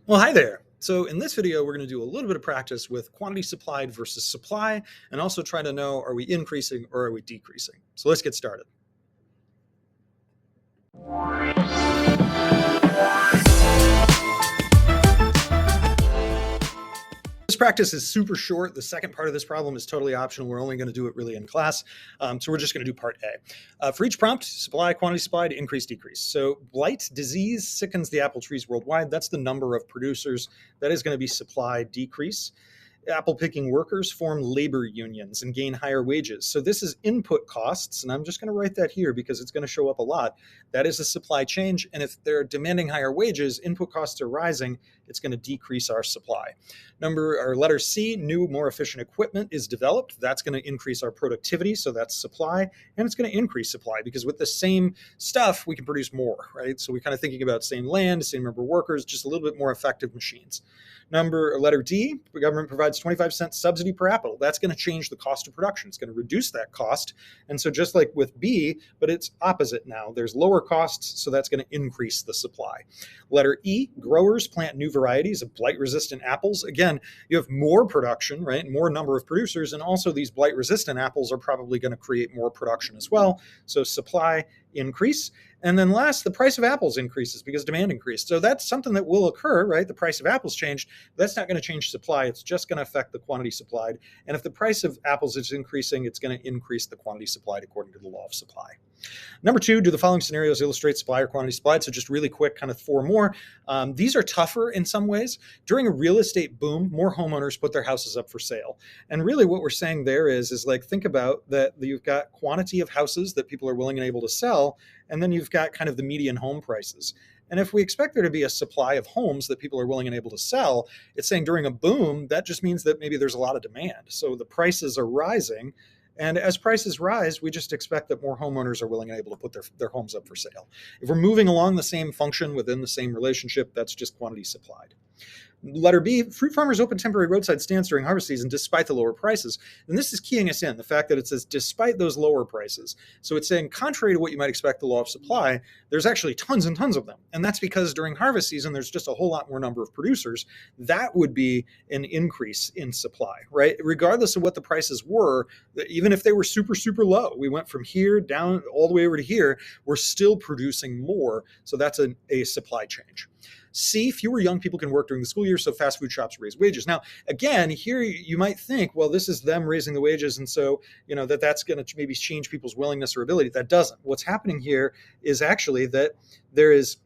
Well, hi there. So in this video, we're going to do a little bit of practice with quantity supplied versus supply, and also try to know, are we increasing or are we decreasing? So let's get started. This practice is super short. The second part of this problem is totally optional. We're only going to do it really in class. So we're just going to do part A. For each prompt, supply, quantity supplied, increase, decrease. So blight disease sickens the apple trees worldwide. That's the number of producers. That is going to be supply decrease. Apple picking workers form labor unions and gain higher wages. So this is input costs, and I'm just going to write that here because it's going to show up a lot. That is a supply change, and if they're demanding higher wages, input costs are rising, it's going to decrease our supply. Letter C, new, more efficient equipment is developed. That's going to increase our productivity, so that's supply, and it's going to increase supply because with the same stuff, we can produce more, right? So we're kind of thinking about same land, same number of workers, just a little bit more effective machines. Letter D, the government provides 25-cent subsidy per apple. That's going to change the cost of production. It's going to reduce that cost. And so just like with B, but it's opposite now. There's lower costs, so that's going to increase the supply. Letter E, growers plant new varieties of blight-resistant apples. Again, you have more production, right? More number of producers, and also these blight-resistant apples are probably going to create more production as well. So supply increase. And then last, the price of apples increases because demand increased. So that's something that will occur, right? The price of apples changed. That's not going to change supply. It's just going to affect the quantity supplied. And if the price of apples is increasing, it's going to increase the quantity supplied according to the law of supply. Number two, do the following scenarios illustrate supply or quantity supplied? So just really quick, kind of four more. These are tougher in some ways. During a real estate boom, more homeowners put their houses up for sale. And really what we're saying there is like, think about that you've got quantity of houses that people are willing and able to sell, and then you've got kind of the median home prices. And if we expect there to be a supply of homes that people are willing and able to sell, it's saying during a boom, that just means that maybe there's a lot of demand. So the prices are rising. And as prices rise, we just expect that more homeowners are willing and able to put their homes up for sale. If we're moving along the same function within the same relationship, that's just quantity supplied. Letter B, fruit farmers open temporary roadside stands during harvest season despite the lower prices. And this is keying us in, the fact that it says despite those lower prices. So it's saying contrary to what you might expect the law of supply, there's actually tons and tons of them. And that's because during harvest season, there's just a whole lot more number of producers. That would be an increase in supply, right? Regardless of what the prices were, even if they were super, super low, we went from here down all the way over to here, we're still producing more. So that's a supply change. C, fewer young people can work during the school year, so fast food shops raise wages. Now, again, here you might think, well, this is them raising the wages, and so that's going to maybe change people's willingness or ability. That doesn't. What's happening here is actually that there is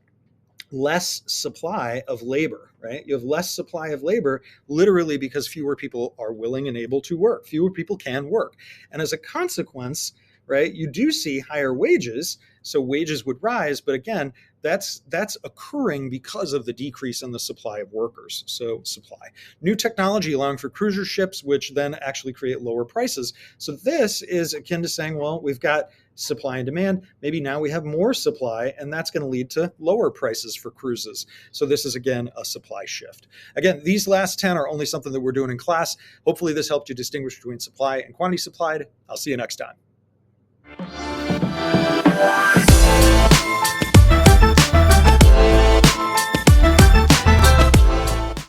less supply of labor, right? You have less supply of labor literally because fewer people are willing and able to work. Fewer people can work. And as a consequence, right, you do see higher wages. So wages would rise, but again, that's occurring because of the decrease in the supply of workers. So supply. New technology allowing for cruiser ships, which then actually create lower prices. So this is akin to saying, well, we've got supply and demand. Maybe now we have more supply, and that's going to lead to lower prices for cruises. So this is, again, a supply shift. Again, these last 10 are only something that we're doing in class. Hopefully this helped you distinguish between supply and quantity supplied. I'll see you next time.